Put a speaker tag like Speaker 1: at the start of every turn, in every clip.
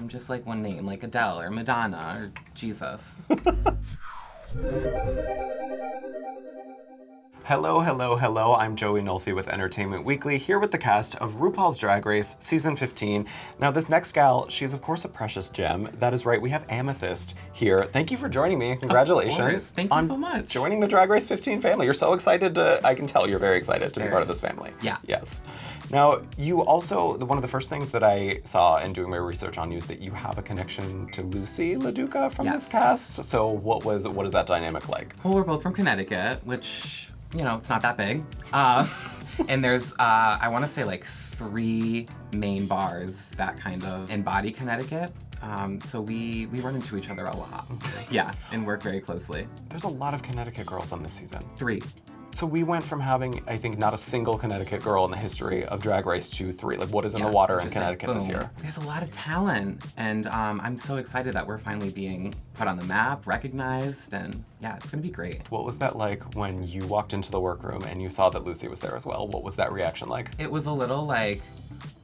Speaker 1: I'm just like one name, like Adele or Madonna or Jesus.
Speaker 2: Hello, hello, hello. I'm Joey Nolfi with Entertainment Weekly, here with the cast of RuPaul's Drag Race Season 15. Now, this next gal, she's of course a precious gem. That is right, we have Amethyst here. Thank you for joining me. Congratulations.
Speaker 1: Of course. Thank you so much.
Speaker 2: Joining the Drag Race 15 family. You're so excited I can tell you're very excited to be part of this family.
Speaker 1: Yeah.
Speaker 2: Yes. Now, you also, one of the first things that I saw in doing my research on you is that you have a connection to Lucy LaDuca from this cast. So what is that dynamic like?
Speaker 1: Well, we're both from Connecticut, which, you know, it's not that big. And there's, I want to say like 3 main bars that kind of embody Connecticut. So we run into each other a lot. Yeah, and work very closely.
Speaker 2: There's a lot of Connecticut girls on this season.
Speaker 1: 3.
Speaker 2: So we went from having, I think, not a single Connecticut girl in the history of Drag Race to 3. Like, what is in the water in Connecticut this year?
Speaker 1: There's a lot of talent, and I'm so excited that we're finally being put on the map, recognized, and yeah, it's gonna be great.
Speaker 2: What was that like when you walked into the workroom and you saw that Lucy was there as well? What was that reaction like?
Speaker 1: It was a little like,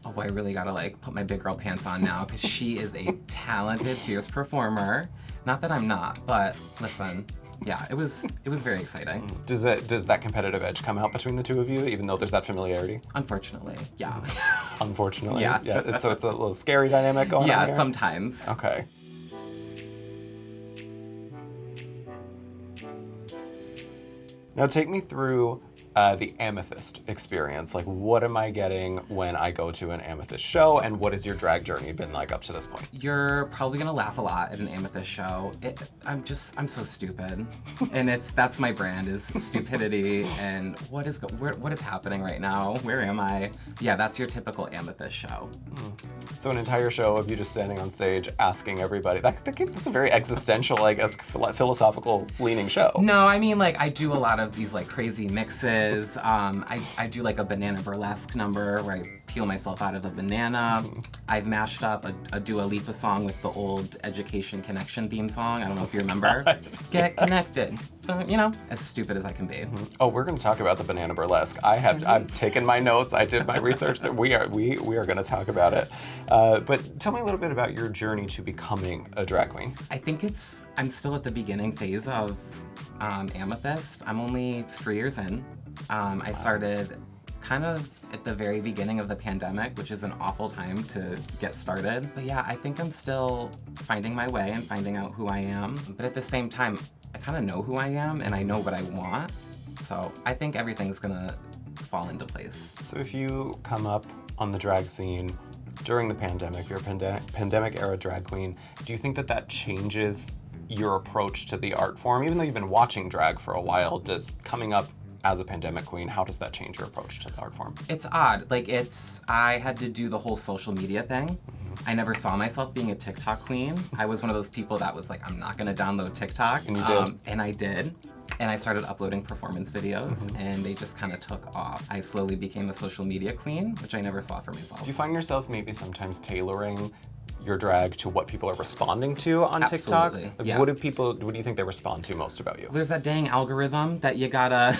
Speaker 1: oh boy, I really gotta like put my big girl pants on now, because she is a talented, fierce performer. Not that I'm not, but listen. Yeah, it was very exciting.
Speaker 2: Does that competitive edge come out between the two of you, even though there's that familiarity?
Speaker 1: Unfortunately, yeah.
Speaker 2: Unfortunately?
Speaker 1: Yeah.
Speaker 2: So it's a little scary dynamic going on here?
Speaker 1: Yeah, sometimes.
Speaker 2: Okay. Now take me through the Amethyst experience. Like, what am I getting when I go to an Amethyst show, and what has your drag journey been like up to this point?
Speaker 1: You're probably gonna laugh a lot at an Amethyst show. I'm so stupid, and that's my brand, is stupidity. And what is happening right now? Where am I? Yeah, that's your typical Amethyst show.
Speaker 2: So an entire show of you just standing on stage asking everybody. That's a very existential, I guess, philosophical leaning show.
Speaker 1: No, I mean, like, I do a lot of these like crazy mixes. I do like a banana burlesque number where I peel myself out of a banana. I've mashed up a Dua Lipa song with the old Education Connection theme song. I don't know if you remember. Get connected. You know, as stupid as I can be.
Speaker 2: Oh, we're going to talk about the banana burlesque. I've taken my notes. I did my research. That we are going to talk about it. But tell me a little bit about your journey to becoming a drag queen.
Speaker 1: I think I'm still at the beginning phase of Amethyst. I'm only 3 years in. I started kind of at the very beginning of the pandemic, which is an awful time to get started. But yeah, I think I'm still finding my way and finding out who I am. But at the same time, I kind of know who I am and I know what I want. So I think everything's gonna fall into place.
Speaker 2: So if you come up on the drag scene during the pandemic, you're a pandemic era drag queen, do you think that changes your approach to the art form? Even though you've been watching drag for a while, does coming up as a pandemic queen, how does that change your approach to the art form?
Speaker 1: It's odd. Like, I had to do the whole social media thing. I never saw myself being a TikTok queen. I was one of those people that was like, I'm not gonna download TikTok.
Speaker 2: And you did?
Speaker 1: And I did. And I started uploading performance videos, and they just kind of took off. I slowly became a social media queen, which I never saw for myself.
Speaker 2: Do you find yourself maybe sometimes tailoring your drag to what people are responding to on TikTok?
Speaker 1: Absolutely,
Speaker 2: Like,
Speaker 1: yeah.
Speaker 2: what do you think they respond to most about you?
Speaker 1: There's that dang algorithm that you gotta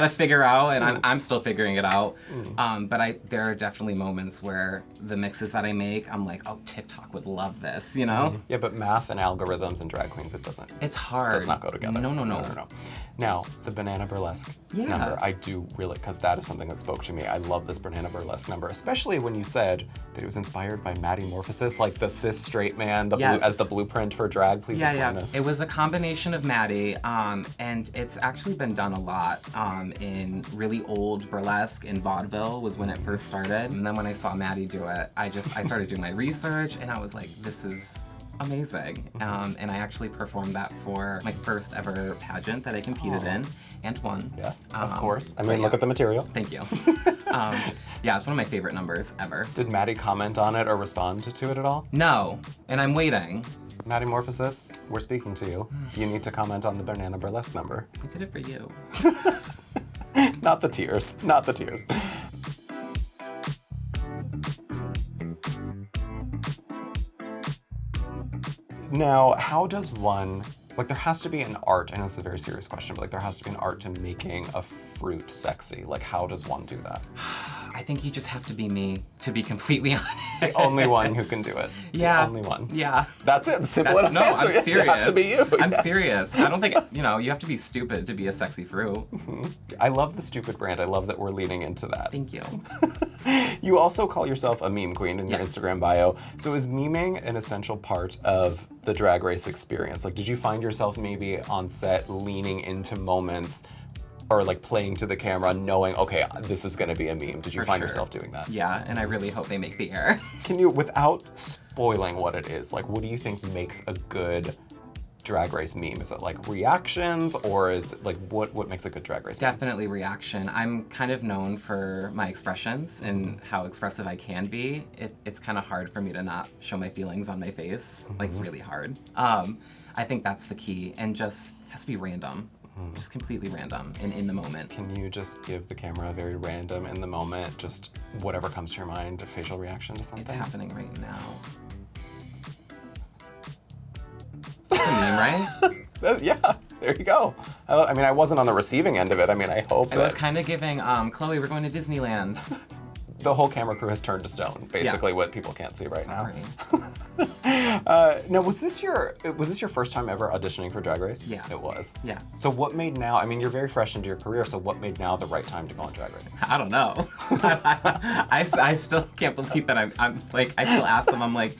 Speaker 1: figure out, and I'm still figuring it out. But there are definitely moments where the mixes that I make, I'm like, oh, TikTok would love this, you know?
Speaker 2: Yeah, but math and algorithms and drag queens,
Speaker 1: It's hard.
Speaker 2: Does not go together.
Speaker 1: No.
Speaker 2: Now, the banana burlesque number, I do really, because that is something that spoke to me. I love this banana burlesque number, especially when you said that it was inspired by Maddie Morphosis, like the cis straight man, as the blueprint for drag. Please explain this.
Speaker 1: It was a combination of Maddie, and it's actually been done a lot in really old burlesque. In vaudeville was when it first started, and then when I saw Maddie do it, I started doing my research, and I was like, this is amazing. And I actually performed that for my first ever pageant that I competed in and won.
Speaker 2: Yes, of course. I mean, look at the material.
Speaker 1: Thank you. Yeah, it's one of my favorite numbers ever.
Speaker 2: Did Maddie comment on it or respond to it at all?
Speaker 1: No, and I'm waiting.
Speaker 2: Maddie Morphosis, we're speaking to you. You need to comment on the banana burlesque number.
Speaker 1: I did it for you.
Speaker 2: Not the tears. Not the tears. Now, how does one, like, there has to be an art, I know this is a very serious question, but like there has to be an art to making a fruit sexy. Like, how does one do that?
Speaker 1: I think you just have to be me, to be completely honest.
Speaker 2: The only one who can do it.
Speaker 1: Yeah.
Speaker 2: The only one.
Speaker 1: Yeah.
Speaker 2: That's it. Simple enough answer.
Speaker 1: I'm
Speaker 2: Yes,
Speaker 1: serious.
Speaker 2: you have to be you.
Speaker 1: I'm
Speaker 2: Yes.
Speaker 1: serious. I don't think, you have to be stupid to be a sexy fru.
Speaker 2: I love the stupid brand. I love that we're leaning into that.
Speaker 1: Thank you.
Speaker 2: You also call yourself a meme queen in your
Speaker 1: Yes.
Speaker 2: Instagram bio. So is memeing an essential part of the Drag Race experience? Like, did you find yourself maybe on set leaning into moments or like playing to the camera knowing, okay, this is gonna be a meme? Did you
Speaker 1: For
Speaker 2: find
Speaker 1: sure.
Speaker 2: yourself doing that?
Speaker 1: Yeah, and I really hope they make the air.
Speaker 2: Can you, without spoiling what it is, like what do you think makes a good Drag Race meme? Is it like reactions, or is it like what makes a good Drag Race meme?
Speaker 1: Definitely reaction. I'm kind of known for my expressions and how expressive I can be. It's kind of hard for me to not show my feelings on my face, like really hard. I think that's the key, and just has to be random. Just completely random and in the moment.
Speaker 2: Can you just give the camera a very random, in the moment, just whatever comes to your mind, a facial reaction to something?
Speaker 1: It's happening right now. It's a meme, right?
Speaker 2: Yeah, there you go. I mean, I wasn't on the receiving end of it. I mean, I hope
Speaker 1: I was
Speaker 2: that
Speaker 1: kind of giving, Chloe, we're going to Disneyland.
Speaker 2: the whole camera crew has turned to stone, basically what people can't see right
Speaker 1: Sorry.
Speaker 2: now. Now, was this your first time ever auditioning for Drag Race?
Speaker 1: Yeah.
Speaker 2: It was.
Speaker 1: Yeah.
Speaker 2: So what made now, I mean, you're very fresh into your career, so what made now the right time to go on Drag Race?
Speaker 1: I don't know. I still can't believe that I'm like, I still ask them, I'm like,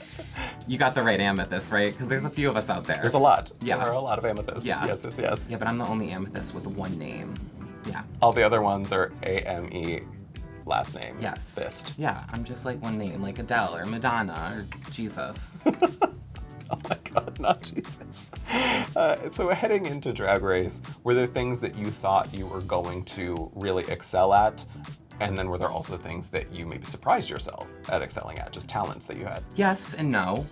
Speaker 1: you got the right Amethyst, right? Because there's a few of us out there.
Speaker 2: There's a lot.
Speaker 1: Yeah.
Speaker 2: There are a lot of amethysts.
Speaker 1: Yeah.
Speaker 2: Yes.
Speaker 1: Yeah, but I'm the only Amethyst with one name. Yeah.
Speaker 2: All the other ones are A-M-E, last name.
Speaker 1: Yes.
Speaker 2: Fist.
Speaker 1: Yeah, I'm just like one name, like Adele or Madonna or Jesus.
Speaker 2: Oh my God, not Jesus. So heading into Drag Race, were there things that you thought you were going to really excel at? And then were there also things that you maybe surprised yourself at excelling at, just talents that you had?
Speaker 1: Yes and no.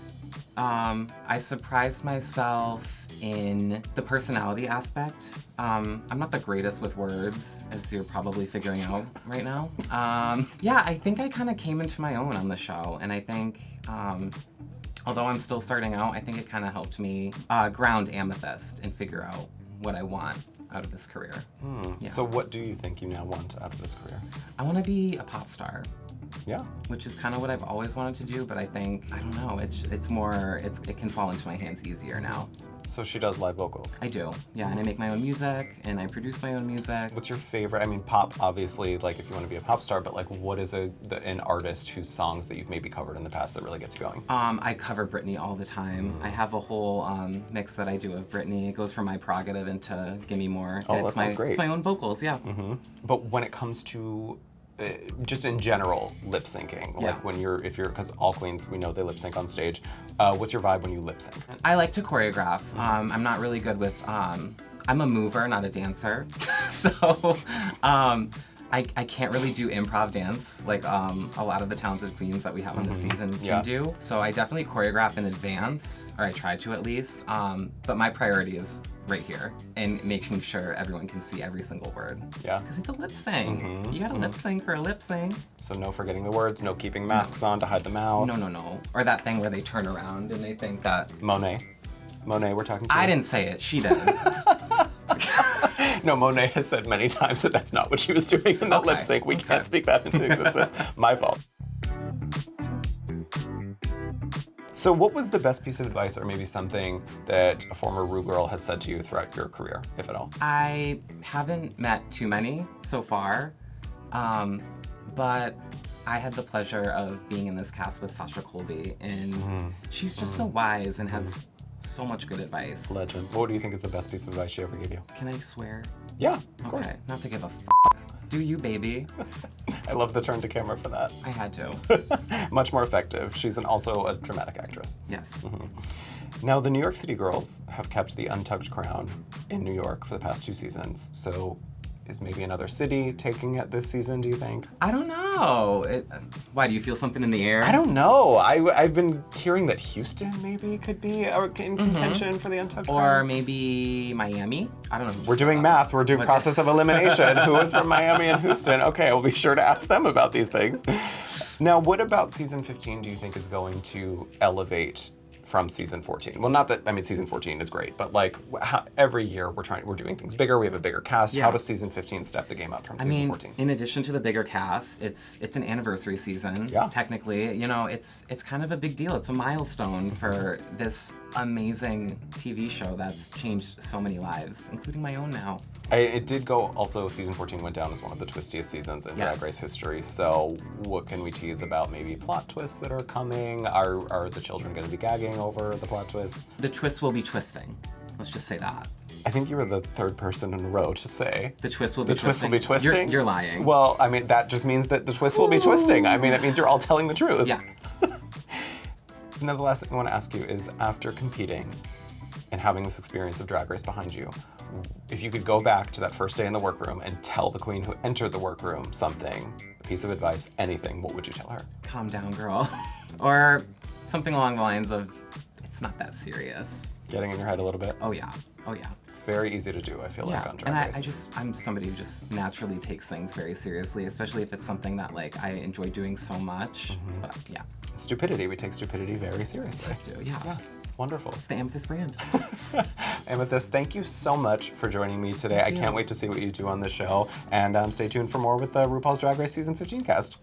Speaker 1: I surprised myself in the personality aspect. I'm not the greatest with words, as you're probably figuring out right now. Yeah, I think I kind of came into my own on the show, and I think, although I'm still starting out, I think it kind of helped me ground Amethyst and figure out what I want out of this career. Yeah.
Speaker 2: So what do you think you now want out of this career?
Speaker 1: I want to be a pop star.
Speaker 2: Yeah.
Speaker 1: Which is kind of what I've always wanted to do, but I think, I don't know, it's more, it can fall into my hands easier now.
Speaker 2: So she does live vocals.
Speaker 1: I do, yeah, and I make my own music, and I produce my own music.
Speaker 2: What's your favorite, I mean, pop, obviously, like if you want to be a pop star, but like what is an artist whose songs that you've maybe covered in the past that really gets you going?
Speaker 1: I cover Britney all the time. I have a whole mix that I do of Britney. It goes from my prerogative into Gimme More.
Speaker 2: Oh,
Speaker 1: and
Speaker 2: that sounds great.
Speaker 1: It's my own vocals, yeah.
Speaker 2: But when it comes to just in general, lip syncing,
Speaker 1: Yeah.
Speaker 2: like because all queens, we know they lip sync on stage. What's your vibe when you lip sync?
Speaker 1: I like to choreograph. I'm not really good with, I'm a mover, not a dancer. So I can't really do improv dance like a lot of the talented queens that we have on this season can
Speaker 2: Yeah.
Speaker 1: do. So I definitely choreograph in advance, or I try to at least. But my priority is right here and making sure everyone can see every single word.
Speaker 2: Yeah.
Speaker 1: Because it's a lip sync. You gotta lip sync for a lip sync.
Speaker 2: So no forgetting the words, no keeping masks on to hide the mouth.
Speaker 1: No. Or that thing where they turn around and they think that.
Speaker 2: Monet, we're talking to you.
Speaker 1: I didn't say it, she did.
Speaker 2: No, Monet has said many times that that's not what she was doing in that
Speaker 1: Okay,
Speaker 2: lip sync. We can't speak that into existence. My fault. So what was the best piece of advice, or maybe something that a former Ru girl has said to you throughout your career, if at all?
Speaker 1: I haven't met too many so far, but I had the pleasure of being in this cast with Sasha Colby, and she's just so wise and has so much good advice.
Speaker 2: Legend. What do you think is the best piece of advice she ever gave you?
Speaker 1: Can I swear?
Speaker 2: Yeah, of course.
Speaker 1: Okay, not to give a Do you, baby?
Speaker 2: I love the turn to camera for that.
Speaker 1: I had to.
Speaker 2: Much more effective. She's also a dramatic actress.
Speaker 1: Yes.
Speaker 2: Now, the New York City girls have kept the untucked crown in New York for the past 2 seasons. So is maybe another city taking it this season, do you think?
Speaker 1: I don't know. Why, do you feel something in the air?
Speaker 2: I don't know. I've been hearing that Houston maybe could be in contention for the untucked
Speaker 1: Or
Speaker 2: crown.
Speaker 1: maybe Miami? I don't know.
Speaker 2: We're doing math. We're doing process of elimination. Who is from Miami and Houston? Okay, we'll be sure to ask them about these things. Now, what about season 15 do you think is going to elevate from season 14? Well, not that, I mean, season 14 is great, but like every year we're doing things bigger, we have a bigger cast.
Speaker 1: Yeah.
Speaker 2: How does season 15 step the game up from season 14?
Speaker 1: In addition to the bigger cast, it's an anniversary season.
Speaker 2: Yeah.
Speaker 1: Technically, you know, it's kind of a big deal. It's a milestone for this amazing TV show that's changed so many lives, including my own now.
Speaker 2: It did go, also season 14 went down as one of the twistiest seasons in Drag Race history, so what can we tease about maybe plot twists that are coming? Are the children going to be gagging over the plot twists?
Speaker 1: The twists will be twisting. Let's just say that.
Speaker 2: I think you were the third person in a row to say.
Speaker 1: The twist will be
Speaker 2: twisting.
Speaker 1: twisting.
Speaker 2: The twist will be twisting?
Speaker 1: You're lying.
Speaker 2: Well, I mean, that just means that the twist will be twisting. I mean, it means you're all telling the truth.
Speaker 1: Yeah.
Speaker 2: Now, the last thing I want to ask you is, after competing and having this experience of Drag Race behind you, if you could go back to that first day in the workroom and tell the queen who entered the workroom something, a piece of advice, anything, what would you tell her?
Speaker 1: Calm down, girl. Or something along the lines of, it's not that serious.
Speaker 2: Getting in your head a little bit?
Speaker 1: Oh yeah. Oh yeah.
Speaker 2: It's very easy to do, I feel like, on Drag
Speaker 1: and
Speaker 2: Race.
Speaker 1: I'm somebody who just naturally takes things very seriously, especially if it's something that like I enjoy doing so much. But yeah.
Speaker 2: Stupidity, we take stupidity very seriously.
Speaker 1: I do, yeah.
Speaker 2: Yes, wonderful.
Speaker 1: It's the Amethyst brand.
Speaker 2: Amethyst, thank you so much for joining me today. I can't wait to see what you do on the show, and stay tuned for more with the RuPaul's Drag Race Season 15 cast.